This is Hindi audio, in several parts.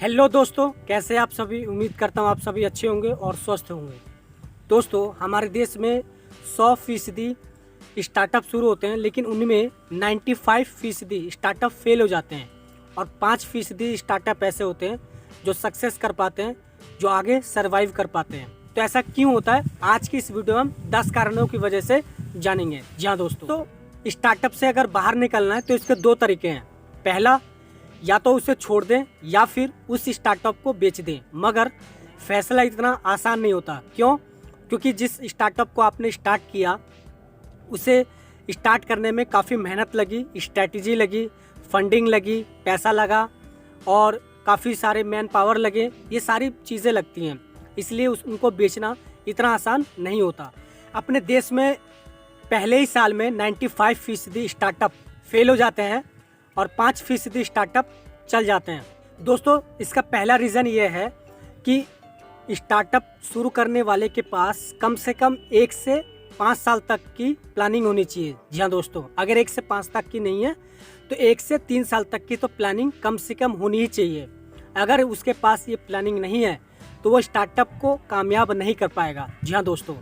हेलो दोस्तों, कैसे आप सभी। उम्मीद करता हूँ आप सभी अच्छे होंगे और स्वस्थ होंगे। दोस्तों, हमारे देश में 100% स्टार्टअप शुरू होते हैं, लेकिन उनमें 95% स्टार्टअप फेल हो जाते हैं और 5% स्टार्टअप ऐसे होते हैं जो सक्सेस कर पाते हैं, जो आगे सर्वाइव कर पाते हैं। तो ऐसा क्यों होता है, आज की इस वीडियो में हम 10 कारणों की वजह से जानेंगे। जी हाँ दोस्तों, तो स्टार्टअप से अगर बाहर निकलना है तो इसके दो तरीके हैं। पहला, या तो उसे छोड़ दें या फिर उस स्टार्टअप को बेच दें। मगर फैसला इतना आसान नहीं होता। क्यों? क्योंकि जिस स्टार्टअप को आपने स्टार्ट किया उसे स्टार्ट करने में काफ़ी मेहनत लगी, स्ट्रैटेजी लगी, फंडिंग लगी, पैसा लगा और काफ़ी सारे मैन पावर लगे। ये सारी चीज़ें लगती हैं, इसलिए उनको बेचना इतना आसान नहीं होता। अपने देश में पहले ही साल में 95% स्टार्टअप फेल हो जाते हैं और 5% स्टार्टअप चल जाते हैं। दोस्तों, इसका पहला रीज़न ये है कि स्टार्टअप शुरू करने वाले के पास कम से कम 1 से 5 साल तक की प्लानिंग होनी चाहिए। जी हाँ दोस्तों, अगर 1 से 5 तक की नहीं है तो 1 से 3 साल तक की तो प्लानिंग कम से कम होनी ही चाहिए। अगर उसके पास ये प्लानिंग नहीं है तो वो स्टार्टअप को कामयाब नहीं कर पाएगा। जी हाँ दोस्तों,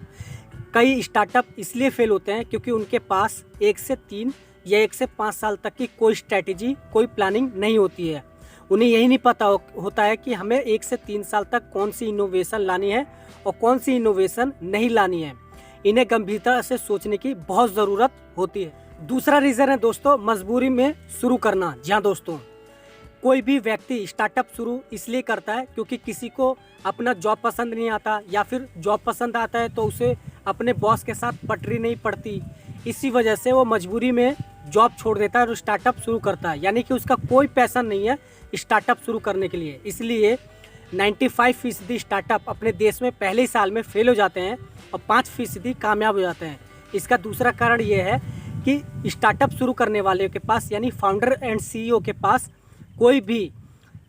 कई स्टार्टअप इसलिए फेल होते हैं क्योंकि उनके पास 1 से 3 या 1 से 5 साल तक की कोई स्ट्रैटेजी, कोई प्लानिंग नहीं होती है। उन्हें यही नहीं पता होता है कि हमें 1 से 3 साल तक कौन सी इनोवेशन लानी है और कौन सी इनोवेशन नहीं लानी है। इन्हें गंभीरता से सोचने की बहुत ज़रूरत होती है। दूसरा रीज़न है दोस्तों, मजबूरी में शुरू करना। जी हाँ दोस्तों, कोई भी व्यक्ति स्टार्टअप शुरू इसलिए करता है क्योंकि किसी को अपना जॉब पसंद नहीं आता, या फिर जॉब पसंद आता है तो उसे अपने बॉस के साथ पटरी नहीं पड़ती। इसी वजह से वो मजबूरी में जॉब छोड़ देता है और स्टार्टअप शुरू करता है। यानी कि उसका कोई पैशन नहीं है स्टार्टअप शुरू करने के लिए। इसलिए 95% स्टार्टअप अपने देश में पहले ही साल में फेल हो जाते हैं और 5% कामयाब हो जाते हैं। इसका दूसरा कारण ये है कि स्टार्टअप शुरू करने वाले के पास, यानी फाउंडर एंड CEO के पास कोई भी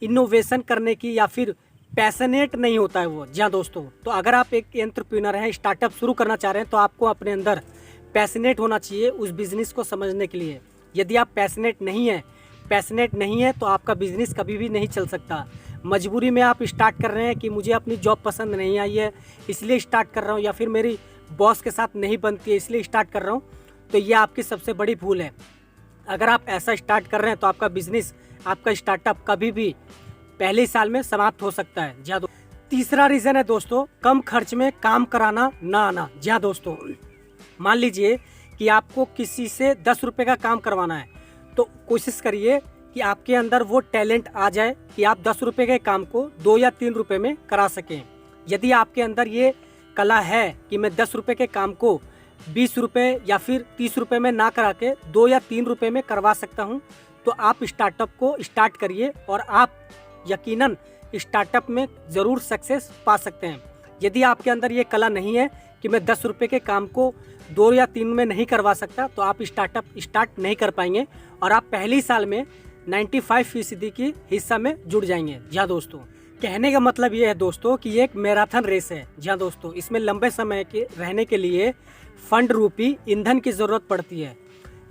इनोवेशन करने की या फिर पैशनेट नहीं होता है वो। जी हाँ दोस्तों, तो अगर आप एक एंटरप्रेन्योर हैं, स्टार्टअप शुरू करना चाह रहे हैं, तो आपको अपने अंदर पैशनेट होना चाहिए उस बिज़नेस को समझने के लिए। यदि आप पैशनेट नहीं है तो आपका बिज़नेस कभी भी नहीं चल सकता। मजबूरी में आप स्टार्ट कर रहे हैं कि मुझे अपनी जॉब पसंद नहीं आई है इसलिए स्टार्ट कर रहा हूँ, या फिर मेरी बॉस के साथ नहीं बनती है इसलिए स्टार्ट कर रहा हूँ, तो ये आपकी सबसे बड़ी भूल है। अगर आप ऐसा स्टार्ट कर रहे हैं तो आपका बिजनेस, आपका स्टार्टअप कभी भी पहले साल में समाप्त हो सकता है। जी हाँ दोस्तों, तीसरा रीज़न है दोस्तों, कम खर्च में काम कराना ना आना। जी हाँ दोस्तों, मान लीजिए कि आपको किसी से 10 रुपये का काम करवाना है, तो कोशिश करिए कि आपके अंदर वो टैलेंट आ जाए कि आप 10 रुपये के काम को 2 या 3 रुपये में करा सकें। यदि आपके अंदर ये कला है कि मैं 10 रुपये के काम को 20 रुपये या फिर 30 रुपये में ना करा के 2 या 3 रुपये में करवा सकता हूँ, तो आप स्टार्टअप को स्टार्ट करिए और आप यकीनन स्टार्टअप में ज़रूर सक्सेस पा सकते हैं। यदि आपके अंदर ये कला नहीं है कि मैं 10 रुपये के काम को 2 या 3 में नहीं करवा सकता, तो आप स्टार्टअप स्टार्ट नहीं कर पाएंगे और आप पहले ही साल में 95% की हिस्सा में जुड़ जाएंगे। जी हाँ दोस्तों, कहने का मतलब ये है दोस्तों कि ये एक मैराथन रेस है। जी हाँ दोस्तों, इसमें लंबे समय के रहने के लिए फंड रूपी ईंधन की ज़रूरत पड़ती है।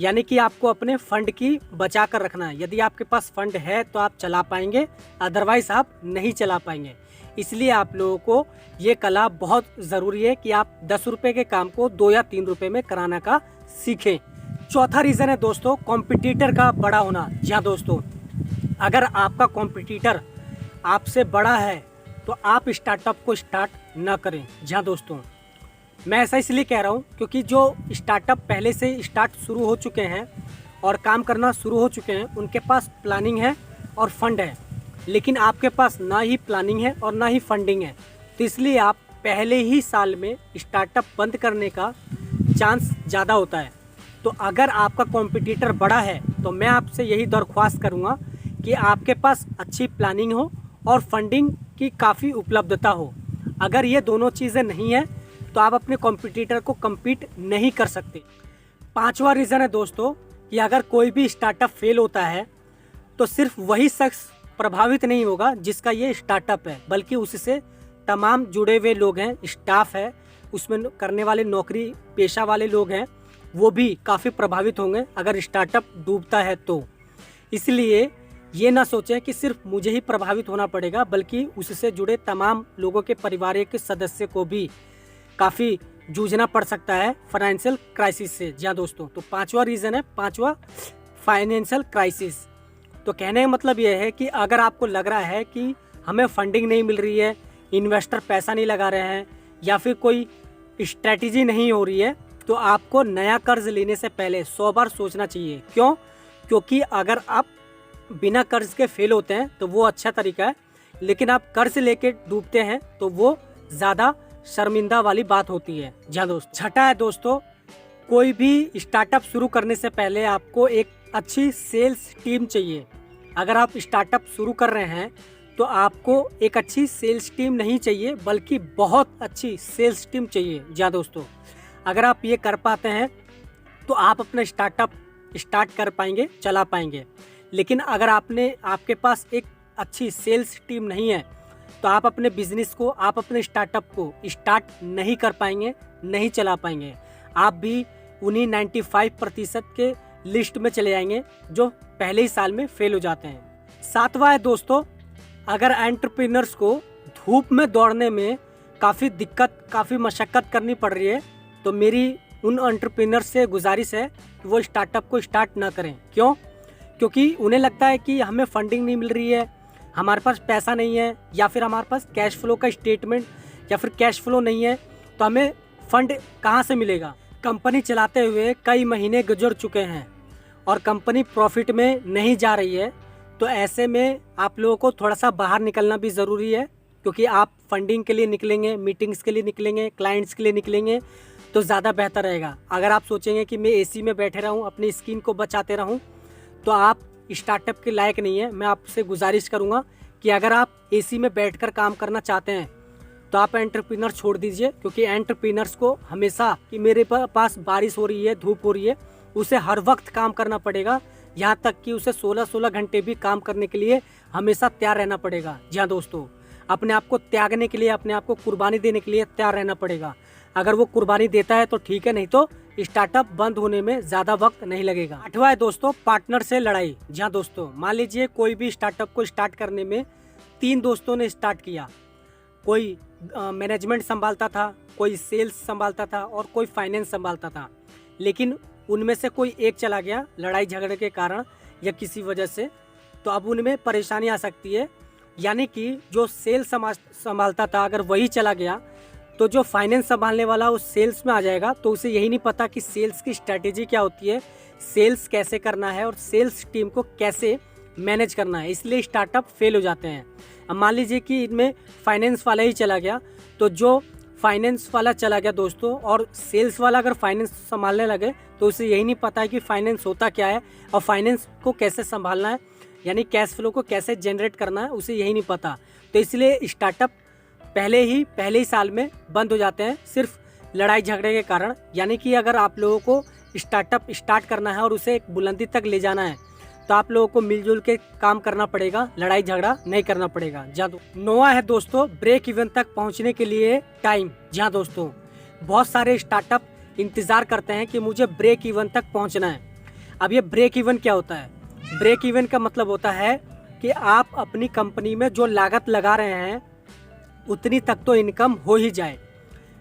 यानी कि आपको अपने फंड की बचा कर रखना है। यदि आपके पास फंड है तो आप चला पाएंगे, अदरवाइज आप नहीं चला पाएंगे। इसलिए आप लोगों को ये कला बहुत ज़रूरी है कि आप 10 रुपये के काम को 2 या 3 रुपये में कराना का सीखें। चौथा रीज़न है दोस्तों, कॉम्पिटिटर का बड़ा होना। जी हाँ दोस्तों, अगर आपका कॉम्पिटिटर आपसे बड़ा है तो आप स्टार्टअप को स्टार्ट ना करें। जी हाँ दोस्तों, मैं ऐसा इसलिए कह रहा हूँ क्योंकि जो स्टार्टअप पहले से स्टार्ट शुरू हो चुके हैं और काम करना शुरू हो चुके हैं, उनके पास प्लानिंग है और फंड है, लेकिन आपके पास ना ही प्लानिंग है और ना ही फंडिंग है। तो इसलिए आप पहले ही साल में स्टार्टअप बंद करने का चांस ज़्यादा होता है। तो अगर आपका कॉम्पिटिटर बड़ा है तो मैं आपसे यही दरख्वास्त करूँगा कि आपके पास अच्छी प्लानिंग हो और फंडिंग की काफ़ी उपलब्धता हो। अगर ये दोनों चीज़ें नहीं है तो आप अपने कॉम्पिटिटर को कम्पीट नहीं कर सकते। पांचवा रीज़न है दोस्तों कि अगर कोई भी स्टार्टअप फेल होता है तो सिर्फ वही शख्स प्रभावित नहीं होगा जिसका ये स्टार्टअप है, बल्कि उससे तमाम जुड़े हुए लोग हैं, स्टाफ है, उसमें करने वाले नौकरी पेशा वाले लोग हैं, वो भी काफ़ी प्रभावित होंगे अगर स्टार्टअप डूबता है तो। इसलिए ये ना सोचें कि सिर्फ मुझे ही प्रभावित होना पड़ेगा, बल्कि उससे जुड़े तमाम लोगों के परिवार के सदस्य को भी काफ़ी जूझना पड़ सकता है फाइनेंशियल क्राइसिस से। जी हाँ दोस्तों, तो पांचवा रीज़न है, पांचवा फाइनेंशियल क्राइसिस। तो कहने का मतलब यह है कि अगर आपको लग रहा है कि हमें फंडिंग नहीं मिल रही है, इन्वेस्टर पैसा नहीं लगा रहे हैं, या फिर कोई स्ट्रैटेजी नहीं हो रही है, तो आपको नया कर्ज लेने से पहले 100 बार सोचना चाहिए। क्यों? क्योंकि अगर आप बिना कर्ज के फेल होते हैं तो वो अच्छा तरीका है, लेकिन आप कर्ज लेके डूबते हैं तो वो ज़्यादा शर्मिंदा वाली बात होती है। जी हाँ दोस्त। छठा है दोस्तों, कोई भी स्टार्टअप शुरू करने से पहले आपको एक अच्छी सेल्स टीम चाहिए। अगर आप स्टार्टअप शुरू कर रहे हैं तो आपको एक अच्छी सेल्स टीम नहीं चाहिए, बल्कि बहुत अच्छी सेल्स टीम चाहिए। जी हाँ दोस्तों, अगर आप ये कर पाते हैं तो आप अपना स्टार्टअप स्टार्ट कर पाएंगे, चला पाएंगे। लेकिन अगर आपके पास एक अच्छी सेल्स टीम नहीं है तो आप अपने बिजनेस को, आप अपने स्टार्टअप को स्टार्ट नहीं कर पाएंगे, नहीं चला पाएंगे। आप भी उन्हीं 95% के लिस्ट में चले जाएंगे जो पहले ही साल में फेल हो जाते हैं। सातवां है दोस्तों, अगर एंटरप्रेन्योर्स को धूप में दौड़ने में काफ़ी दिक्कत, काफ़ी मशक्क़त करनी पड़ रही है, तो मेरी उन एंटरप्रेन्योर्स से गुजारिश है कि वो स्टार्टअप को स्टार्ट ना करें। क्यों? क्योंकि उन्हें लगता है कि हमें फंडिंग नहीं मिल रही है, हमारे पास पैसा नहीं है, या फिर हमारे पास कैश फ्लो का स्टेटमेंट या फिर कैश फ्लो नहीं है, तो हमें फंड कहाँ से मिलेगा। कंपनी चलाते हुए कई महीने गुजर चुके हैं और कंपनी प्रॉफिट में नहीं जा रही है, तो ऐसे में आप लोगों को थोड़ा सा बाहर निकलना भी ज़रूरी है, क्योंकि आप फंडिंग के लिए निकलेंगे, मीटिंग्स के लिए निकलेंगे, क्लाइंट्स के लिए निकलेंगे, तो ज़्यादा बेहतर रहेगा। अगर आप सोचेंगे कि मैं एसी में बैठे रहूं, अपनी स्किन को बचाते रहूं, तो आप स्टार्टअप के लायक नहीं है। मैं आपसे गुजारिश करूंगा कि अगर आप एसी में बैठकर काम करना चाहते हैं तो आप एंटरप्रेन्योर छोड़ दीजिए, क्योंकि एंटरप्रेन्योर्स को हमेशा कि मेरे पास बारिश हो रही है, धूप हो रही है, उसे हर वक्त काम करना पड़ेगा, यहाँ तक कि उसे 16-16 घंटे भी काम करने के लिए हमेशा तैयार रहना पड़ेगा। जी हाँ दोस्तों, अपने आप को त्यागने के लिए, अपने आप को कुर्बानी देने के लिए तैयार रहना पड़ेगा। अगर वो कुर्बानी देता है तो ठीक है, नहीं तो स्टार्टअप बंद होने में ज़्यादा वक्त नहीं लगेगा। आठवां है दोस्तों, पार्टनर से लड़ाई। जी हाँ दोस्तों, मान लीजिए कोई भी स्टार्टअप को स्टार्ट करने में 3 दोस्तों ने स्टार्ट किया। कोई मैनेजमेंट संभालता था, कोई सेल्स संभालता था और कोई फाइनेंस संभालता था, लेकिन उनमें से कोई एक चला गया लड़ाई झगड़े के कारण या किसी वजह से, तो अब उनमें परेशानी आ सकती है। यानी कि जो सेल्स संभालता था अगर वही चला गया तो जो फाइनेंस संभालने वाला उस सेल्स में आ जाएगा, तो उसे यही नहीं पता कि सेल्स की स्ट्रैटेजी क्या होती है, सेल्स कैसे करना है और सेल्स टीम को कैसे मैनेज करना है, इसलिए स्टार्टअप फेल हो जाते हैं। अब मान लीजिए कि इनमें फाइनेंस वाला ही चला गया, तो जो फाइनेंस वाला चला गया दोस्तों और सेल्स वाला अगर फाइनेंस संभालने लगे तो उसे यही नहीं पता है कि फाइनेंस होता क्या है और फाइनेंस को कैसे संभालना है, यानी कैश फ्लो को कैसे जनरेट करना है, उसे यही नहीं पता। तो इसलिए स्टार्टअप पहले ही साल में बंद हो जाते हैं, सिर्फ लड़ाई झगड़े के कारण। यानी कि अगर आप लोगों को स्टार्टअप स्टार्ट करना है और उसे एक बुलंदी तक ले जाना है तो आप लोगों को मिलजुल के काम करना पड़ेगा, लड़ाई झगड़ा नहीं करना पड़ेगा। जादू 9वां है दोस्तों, ब्रेक इवन तक पहुंचने के लिए टाइम। जी हाँ दोस्तों, बहुत सारे स्टार्टअप इंतजार करते हैं कि मुझे ब्रेक इवन तक पहुंचना है। अब ये ब्रेक इवन क्या होता है? ब्रेक इवन का मतलब होता है कि आप अपनी कंपनी में जो लागत लगा रहे हैं उतनी तक तो इनकम हो ही जाए,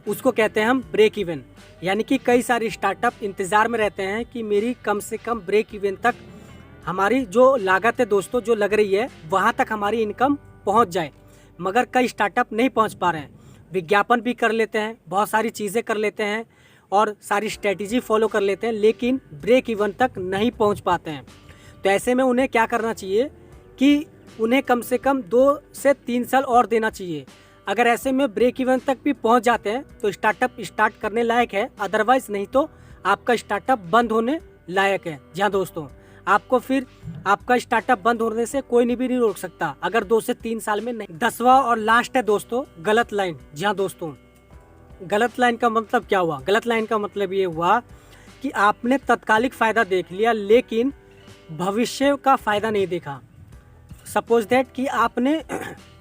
उसको कहते हैं हम ब्रेक इवन। यानी कि कई सारे स्टार्टअप इंतज़ार में रहते हैं कि मेरी कम से कम ब्रेक इवन तक हमारी जो लागत है दोस्तों जो लग रही है वहाँ तक हमारी इनकम पहुँच जाए, मगर कई स्टार्टअप नहीं पहुँच पा रहे हैं। विज्ञापन भी कर लेते हैं, बहुत सारी चीज़ें कर लेते हैं और सारी स्ट्रेटजी फॉलो कर लेते हैं, लेकिन ब्रेक इवन तक नहीं पहुँच पाते हैं। तो ऐसे में उन्हें क्या करना चाहिए कि उन्हें कम से कम 2 से 3 साल और देना चाहिए। अगर ऐसे में ब्रेक इवन तक भी पहुंच जाते हैं तो स्टार्टअप स्टार्ट करने लायक है, अदरवाइज नहीं तो आपका स्टार्टअप बंद होने लायक है। जी हाँ दोस्तों, आपको फिर आपका स्टार्टअप बंद होने से कोई भी नहीं रोक सकता अगर 2 से 3 साल में नहीं। 10वां और लास्ट है दोस्तों, गलत लाइन। जी हाँ दोस्तों, गलत लाइन का मतलब क्या हुआ? गलत लाइन का मतलब ये हुआ कि आपने तत्कालिक फ़ायदा देख लिया लेकिन भविष्य का फ़ायदा नहीं देखा। सपोज दैट कि आपने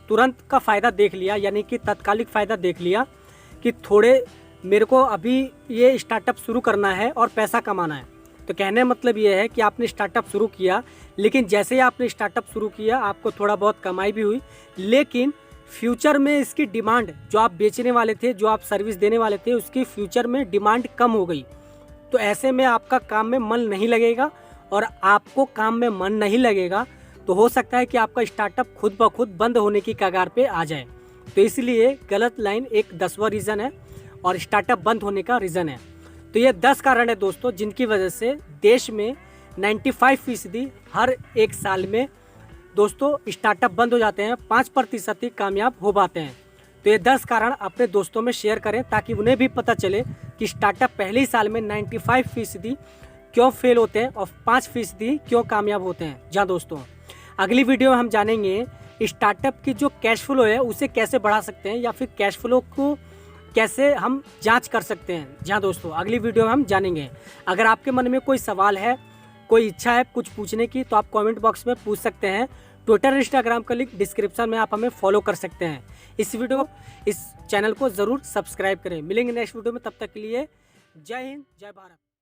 तुरंत का फ़ायदा देख लिया, यानी कि तत्कालिक फ़ायदा देख लिया कि थोड़े मेरे को अभी ये स्टार्टअप शुरू करना है और पैसा कमाना है, तो कहने का मतलब ये है कि आपने स्टार्टअप शुरू किया, लेकिन जैसे ही आपने स्टार्टअप शुरू किया आपको थोड़ा बहुत कमाई भी हुई, लेकिन फ्यूचर में इसकी डिमांड, जो आप बेचने वाले थे, जो आप सर्विस देने वाले थे, उसकी फ्यूचर में डिमांड कम हो गई। तो ऐसे में आपका काम में मन नहीं लगेगा, और आपको काम में मन नहीं लगेगा तो हो सकता है कि आपका स्टार्टअप खुद ब खुद बंद होने की कगार पे आ जाए। तो इसलिए गलत लाइन एक 10वां रीज़न है और स्टार्टअप बंद होने का रीज़न है। तो ये 10 कारण है दोस्तों जिनकी वजह से देश में 95% हर एक साल में दोस्तों स्टार्टअप बंद हो जाते हैं, 5% ही कामयाब हो पाते हैं। तो ये 10 कारण अपने दोस्तों में शेयर करें ताकि उन्हें भी पता चले कि स्टार्टअप पहले ही साल में 95% क्यों फेल होते हैं और 5% क्यों कामयाब होते हैं। जहाँ दोस्तों अगली वीडियो में हम जानेंगे स्टार्टअप की जो कैश फ्लो है उसे कैसे बढ़ा सकते हैं, या फिर कैश फ्लो को कैसे हम जांच कर सकते हैं। जहाँ दोस्तों अगली वीडियो में हम जानेंगे। अगर आपके मन में कोई सवाल है, कोई इच्छा है कुछ पूछने की, तो आप कमेंट बॉक्स में पूछ सकते हैं। ट्विटर इंस्टाग्राम का लिंक डिस्क्रिप्शन में आप हमें फॉलो कर सकते हैं। इस चैनल को ज़रूर सब्सक्राइब करें। मिलेंगे नेक्स्ट वीडियो में, तब तक के लिए जय हिंद, जय भारत।